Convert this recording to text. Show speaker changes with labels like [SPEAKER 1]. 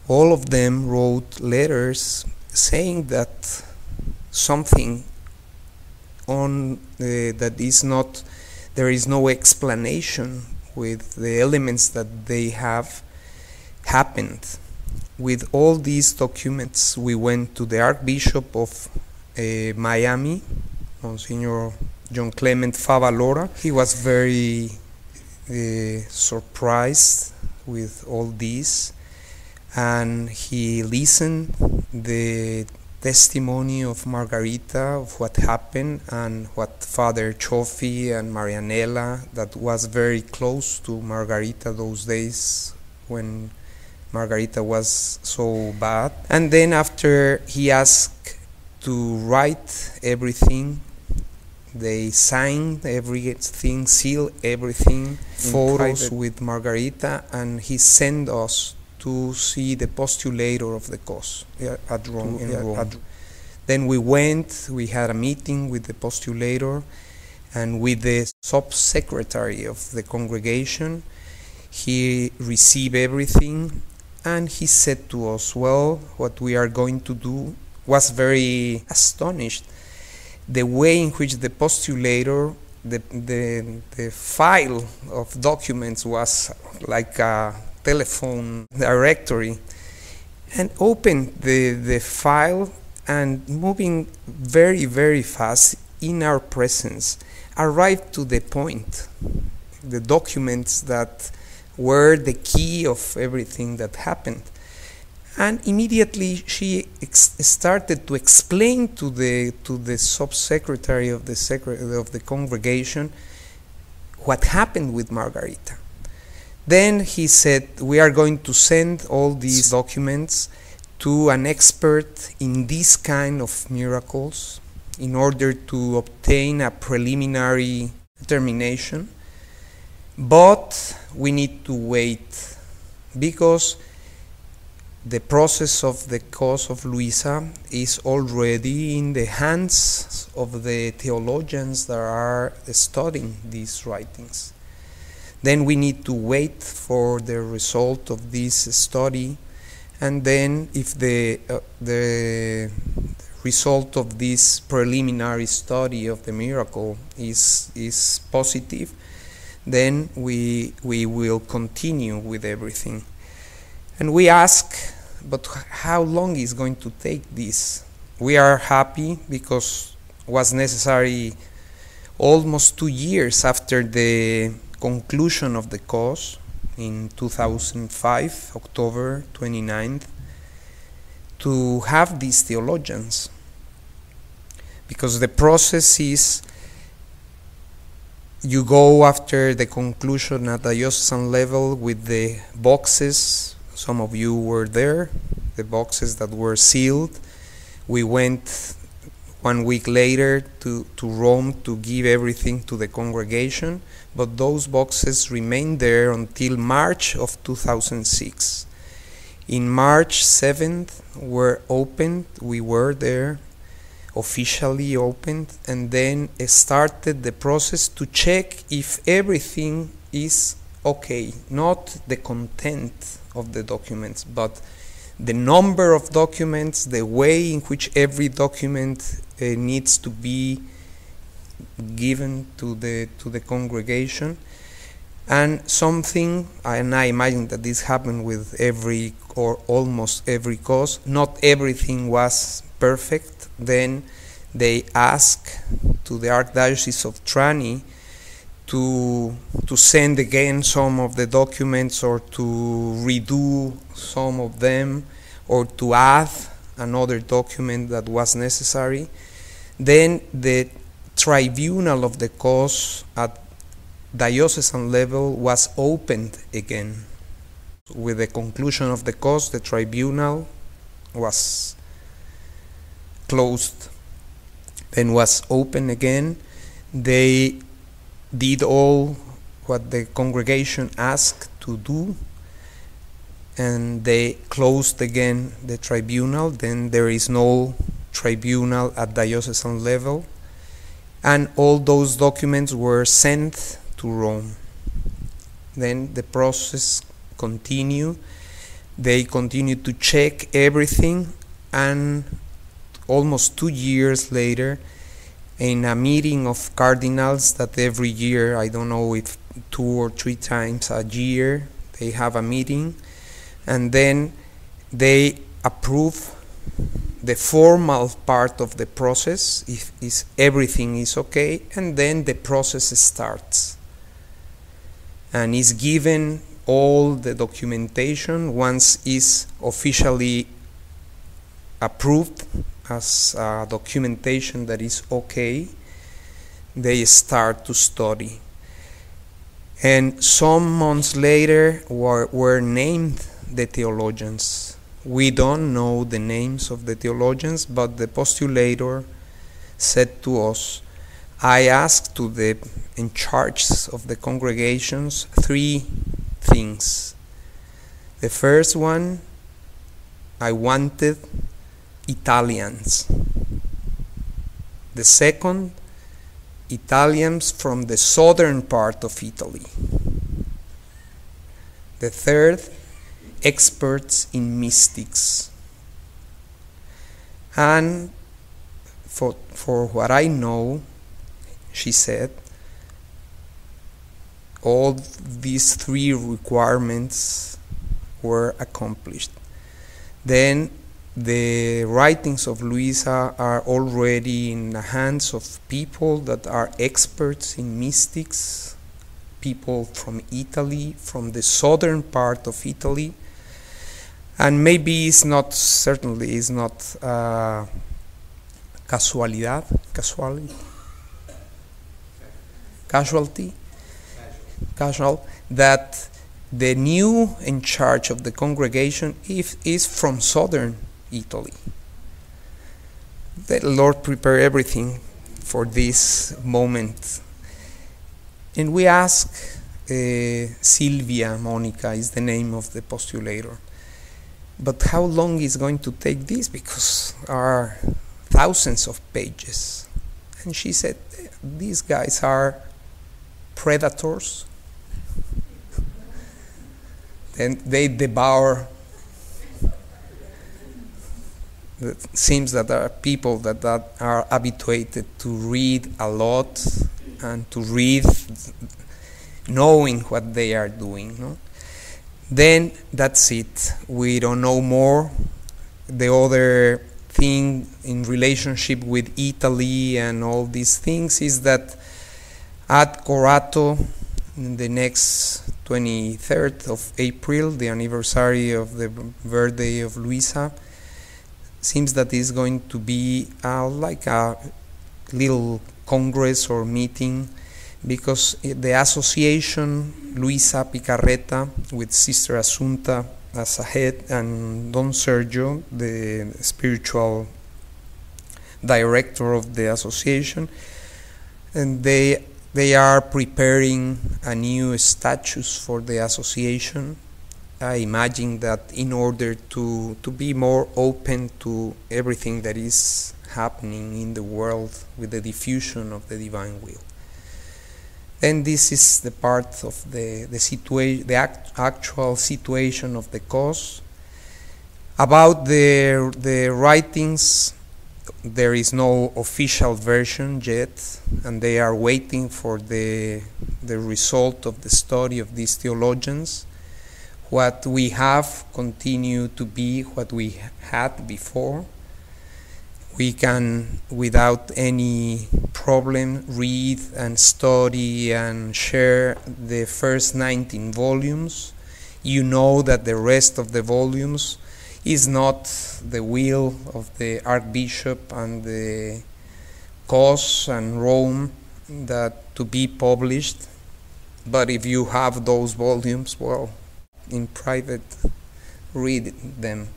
[SPEAKER 1] all of them wrote letters saying that something on that is not, there is no explanation with the elements that they have happened. With all these documents, we went to the Archbishop of Miami, Monsignor John Clement Favalora. He was very surprised with all this, and he listened the testimony of Margarita of what happened and what Father Chofi and Marianella, that was very close to Margarita those days when Margarita was so bad. And then after he asked to write everything, they signed everything, sealed everything, photos with Margarita, and he sent us to see the postulator of the cause at Rome, in Rome. Then we went, we had a meeting with the postulator and with the sub-secretary of the congregation. He received everything, and he said to us, well, what we are going to do, was very astonished. The way in which the postulator, the file of documents was like a telephone directory, and opened the file, and moving very, very fast in our presence, arrived to the point, the documents that were the key of everything that happened. And immediately she started to explain to the sub-secretary of the congregation what happened with Margarita. Then he said, we are going to send all these documents to an expert in this kind of miracles in order to obtain a preliminary determination. But we need to wait, because the process of the cause of Luisa is already in the hands of the theologians that are studying these writings. Then we need to wait for the result of this study, and then if the result of this preliminary study of the miracle is positive, then we will continue with everything. And we ask, but how long is going to take this? We are happy because it was necessary almost 2 years after the conclusion of the cause in 2005, October 29th, to have these theologians. Because the process is, you go after the conclusion at the diocesan level with the boxes. Some of you were there, the boxes that were sealed. We went 1 week later to Rome to give everything to the congregation, but those boxes remained there until March of 2006. In March 7th were opened, we were there, officially opened, and then started the process to check if everything is okay, not the content of the documents, but the number of documents, the way in which every document needs to be given to the congregation. And something, and I imagine that this happened with every or almost every cause, not everything was perfect. Then they asked to the Archdiocese of Trani to send again some of the documents, or to redo some of them, or to add another document that was necessary. Then the tribunal of the cause at diocesan level was opened again. With the conclusion of the cause, the tribunal was closed, then was open again. They did all what the congregation asked to do, and they closed again the tribunal. Then there is no tribunal at diocesan level, and all those documents were sent to Rome. Then the process continued, They continued to check everything, and almost 2 years later, in a meeting of cardinals that every year, I don't know if 2 or 3 times a year, they have a meeting, and then they approve the formal part of the process, if everything is okay, and then the process starts. And is given all the documentation. Once is officially approved as documentation that is okay, they start to study. And some months later were named the theologians. We don't know the names of the theologians, but the postulator said to us, I asked to the in charge of the congregations 3 things. The first one, I wanted Italians. The second, Italians from the southern part of Italy. The third, experts in mystics. And for what I know, she said, all these 3 requirements were accomplished. Then the writings of Luisa are already in the hands of people that are experts in mystics, people from Italy, from the southern part of Italy. And maybe it's not, certainly it's not casual, that the new in charge of the congregation is from southern Italy. The Lord prepare everything for this moment. And we ask, Silvia Monica is the name of the postulator, but how long is going to take this, because there are thousands of pages. And she said, these guys are predators, and they devour. It seems that there are people that are habituated to read a lot and to read knowing what they are doing, no? Then that's it. We don't know more. The other thing in relationship with Italy and all these things is that at Corato, in the next 23rd of April, the anniversary of the birthday of Luisa, seems that it's going to be like a little congress or meeting, because the association Luisa Picarreta, with Sister Asunta as a head, and Don Sergio, the spiritual director of the association, and they are preparing a new status for the association. I imagine that in order to be more open to everything that is happening in the world with the diffusion of the divine will. And this is the part of the actual situation of the cause. About the writings, there is no official version yet, and they are waiting for the result of the study of these theologians. What we have continued to be what we had before. We can, without any problem, read and study and share the first 19 volumes. You know that the rest of the volumes is not the will of the Archbishop and the cause and Rome that to be published. But if you have those volumes, well, in private, read them.